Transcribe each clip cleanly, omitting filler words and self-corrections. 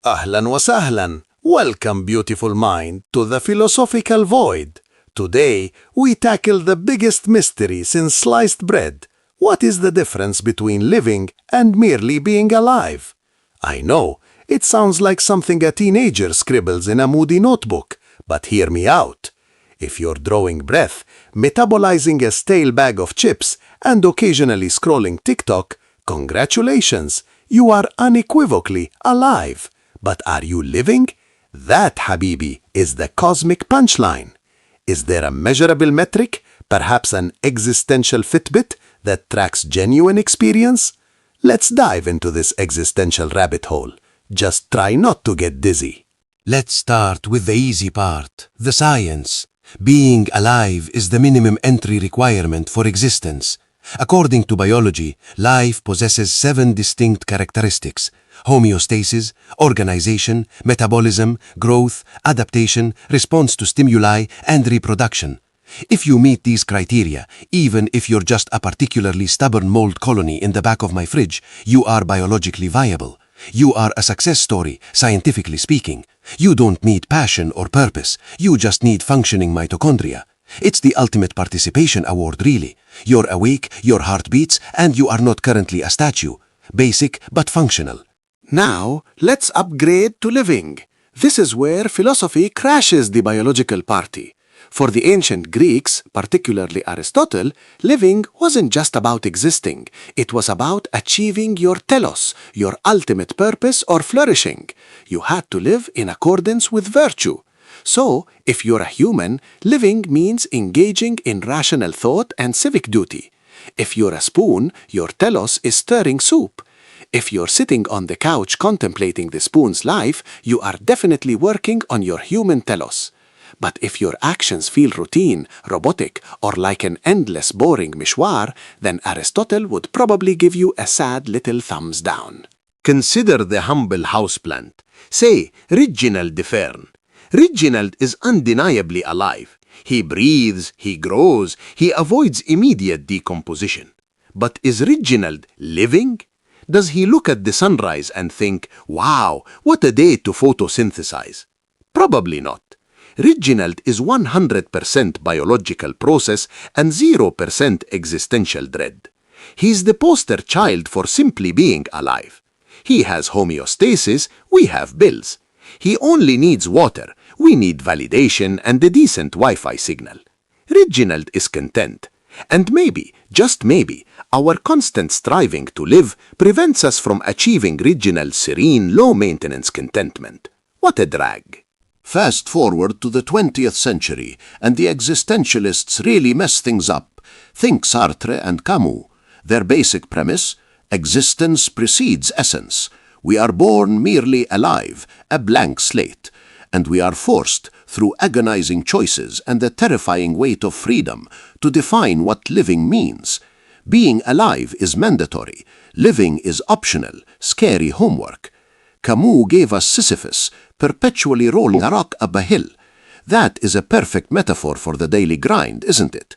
Ahlan wa sahlan. Welcome, beautiful mind, to the philosophical void. Today, we tackle the biggest mystery since sliced bread. What is the difference between living and merely being alive? I know, it sounds like something a teenager scribbles in a moody notebook, but hear me out. If you're drawing breath, metabolizing a stale bag of chips, and occasionally scrolling TikTok, congratulations, you are unequivocally alive. But are you living? That, Habibi, is the cosmic punchline. Is there a measurable metric, perhaps an existential Fitbit, that tracks genuine experience? Let's dive into this existential rabbit hole. Just try not to get dizzy. Let's start with the easy part, the science. Being alive is the minimum entry requirement for existence. According to biology, life possesses 7 distinct characteristics: homeostasis, organization, metabolism, growth, adaptation, response to stimuli, and reproduction. If you meet these criteria, even if you're just a particularly stubborn mold colony in the back of my fridge, you are biologically viable. You are a success story, scientifically speaking. You don't need passion or purpose. You just need functioning mitochondria. It's the ultimate participation award, really. You're awake, your heart beats, and you are not currently a statue. Basic but functional. Now, let's upgrade to living. This is where philosophy crashes the biological party. For the ancient Greeks, particularly Aristotle, living wasn't just about existing. It was about achieving your telos, your ultimate purpose or flourishing. You had to live in accordance with virtue. So, if you're a human, living means engaging in rational thought and civic duty. If you're a spoon, your telos is stirring soup. If you're sitting on the couch contemplating the spoon's life, you are definitely working on your human telos. But if your actions feel routine, robotic, or like an endless boring mishwar, then Aristotle would probably give you a sad little thumbs down. Consider the humble houseplant. Say, Reginald de Fern. Reginald is undeniably alive. He breathes, he grows, he avoids immediate decomposition. But is Reginald living? Does he look at the sunrise and think, wow, what a day to photosynthesize? Probably not. Reginald is 100% biological process and 0% existential dread. He's the poster child for simply being alive. He has homeostasis, we have bills. He only needs water, we need validation and a decent Wi-Fi signal. Reginald is content. And maybe, just maybe, our constant striving to live prevents us from achieving Reginald's serene, low-maintenance contentment. What a drag. Fast forward to the 20th century, and the existentialists really mess things up. Think Sartre and Camus. Their basic premise: existence precedes essence. We are born merely alive, a blank slate, and we are forced, through agonizing choices and the terrifying weight of freedom, to define what living means. Being alive is mandatory. Living is optional, scary homework. Camus gave us Sisyphus, perpetually rolling a rock up a hill. That is a perfect metaphor for the daily grind, isn't it?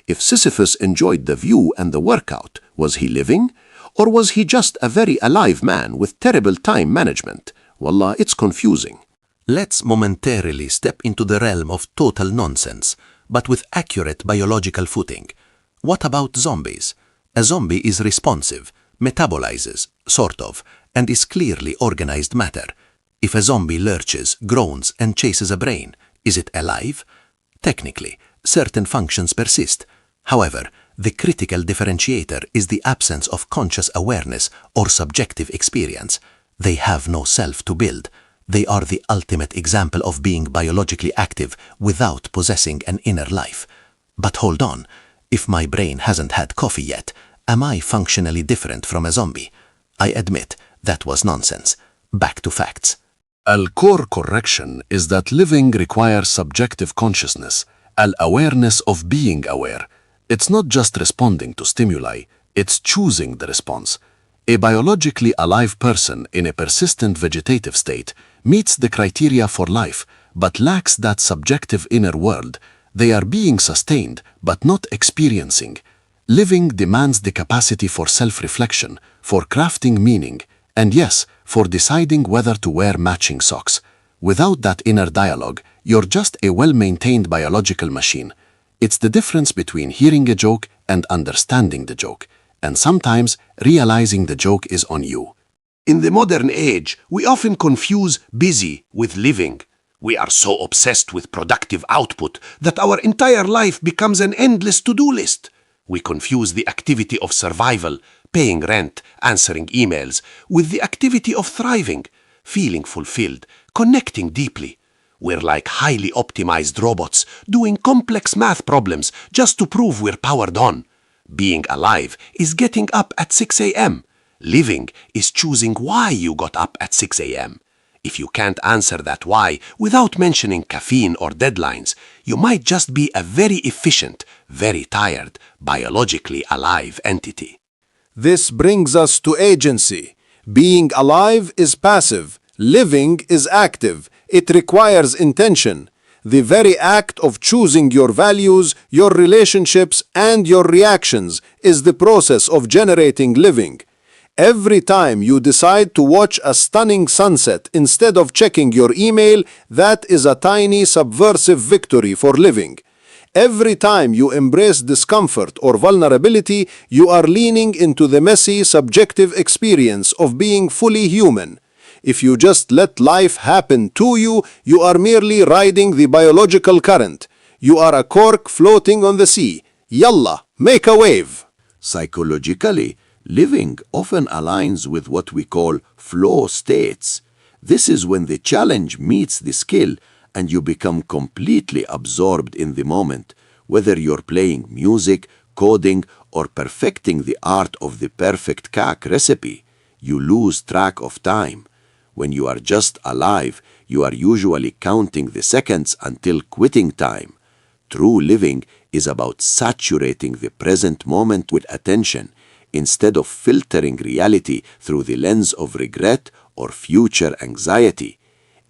If Sisyphus enjoyed the view and the workout, was he living? Or was he just a very alive man with terrible time management? Wallah, it's confusing. Let's momentarily step into the realm of total nonsense, but with accurate biological footing. What about zombies? A zombie is responsive, metabolizes, sort of, and is clearly organized matter. If a zombie lurches, groans, and chases a brain, is it alive? Technically, certain functions persist. However, the critical differentiator is the absence of conscious awareness or subjective experience. They have no self to build. They are the ultimate example of being biologically active without possessing an inner life. But hold on, if my brain hasn't had coffee yet, am I functionally different from a zombie? I admit, that was nonsense. Back to facts. Al-core correction is that living requires subjective consciousness, al-awareness of being aware. It's not just responding to stimuli, it's choosing the response. A biologically alive person in a persistent vegetative state meets the criteria for life, but lacks that subjective inner world. They are being sustained, but not experiencing. Living demands the capacity for self-reflection, for crafting meaning, and yes, for deciding whether to wear matching socks. Without that inner dialogue, you're just a well-maintained biological machine. It's the difference between hearing a joke and understanding the joke, and sometimes realizing the joke is on you. In the modern age, we often confuse busy with living. We are so obsessed with productive output that our entire life becomes an endless to-do list. We confuse the activity of survival, paying rent, answering emails, with the activity of thriving, feeling fulfilled, connecting deeply. We're like highly optimized robots doing complex math problems just to prove we're powered on. Being alive is getting up at 6 a.m. Living is choosing why you got up at 6 a.m. If you can't answer that why without mentioning caffeine or deadlines, you might just be a very efficient, very tired, biologically alive entity. This brings us to agency. Being alive is passive. Living is active. It requires intention. The very act of choosing your values, your relationships, and your reactions is the process of generating living. Every time you decide to watch a stunning sunset instead of checking your email, that is a tiny subversive victory for living. Every time you embrace discomfort or vulnerability, you are leaning into the messy, subjective experience of being fully human. If you just let life happen to you, you are merely riding the biological current. You are a cork floating on the sea. Yalla, make a wave. Psychologically, living often aligns with what we call flow states. This is when the challenge meets the skill and you become completely absorbed in the moment, whether you're playing music, coding, or perfecting the art of the perfect cake recipe. You lose track of time. When you are just alive, you are usually counting the seconds until quitting time. True living is about saturating the present moment with attention, instead of filtering reality through the lens of regret or future anxiety.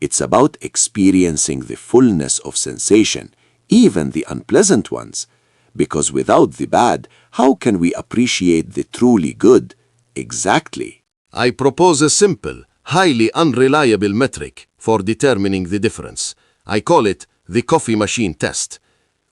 It's about experiencing the fullness of sensation, even the unpleasant ones. Because without the bad, how can we appreciate the truly good? Exactly. I propose a simple, highly unreliable metric for determining the difference. I call it the coffee machine test.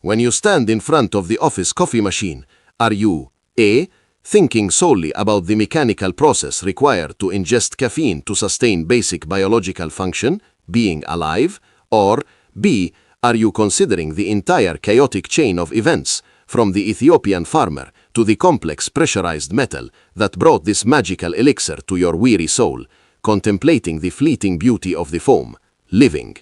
When you stand in front of the office coffee machine, are you A. thinking solely about the mechanical process required to ingest caffeine to sustain basic biological function, being alive, or B. are you considering the entire chaotic chain of events, from the Ethiopian farmer to the complex pressurized metal that brought this magical elixir to your weary soul, contemplating the fleeting beauty of the foam, living?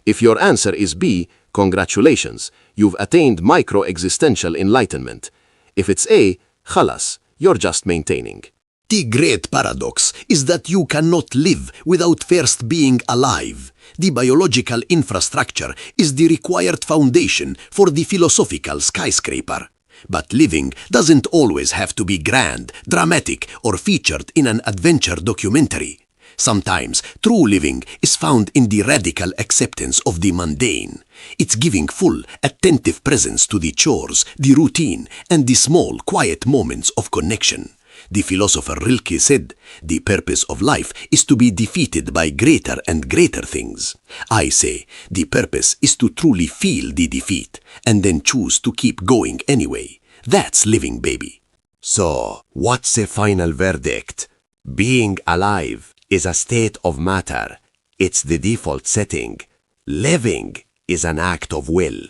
If your answer is B, congratulations, you've attained micro-existential enlightenment. If it's A, khalas, you're just maintaining. The great paradox is that you cannot live without first being alive. The biological infrastructure is the required foundation for the philosophical skyscraper. But living doesn't always have to be grand, dramatic, or featured in an adventure documentary. Sometimes true living is found in the radical acceptance of the mundane. It's giving full, attentive presence to the chores, the routine, and the small, quiet moments of connection. The philosopher Rilke said, "The purpose of life is to be defeated by greater and greater things." I say, the purpose is to truly feel the defeat, and then choose to keep going anyway. That's living, baby. So, what's the final verdict? Being alive is a state of matter. It's the default setting. Living is an act of will.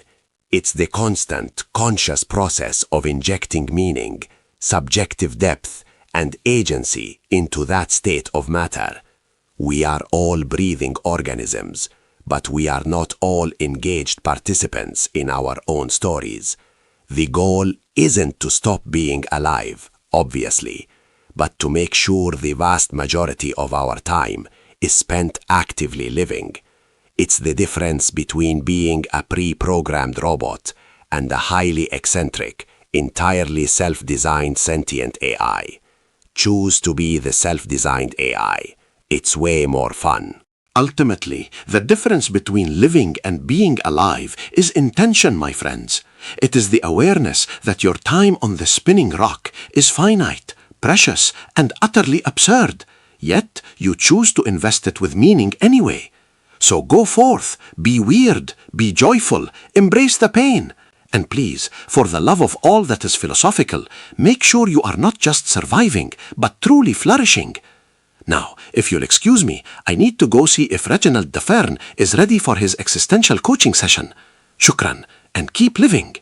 It's the constant, conscious process of injecting meaning, subjective depth, and agency into that state of matter. We are all breathing organisms, but we are not all engaged participants in our own stories. The goal isn't to stop being alive, obviously, but to make sure the vast majority of our time is spent actively living. It's the difference between being a pre-programmed robot and a highly eccentric, entirely self-designed sentient AI. Choose to be the self-designed AI. It's way more fun. Ultimately, the difference between living and being alive is intention, my friends. It is the awareness that your time on the spinning rock is finite, precious, and utterly absurd. Yet you choose to invest it with meaning anyway. So go forth, be weird, be joyful, embrace the pain. And please, for the love of all that is philosophical, make sure you are not just surviving, but truly flourishing. Now, if you'll excuse me, I need to go see if Reginald Defern is ready for his existential coaching session. Shukran, and keep living.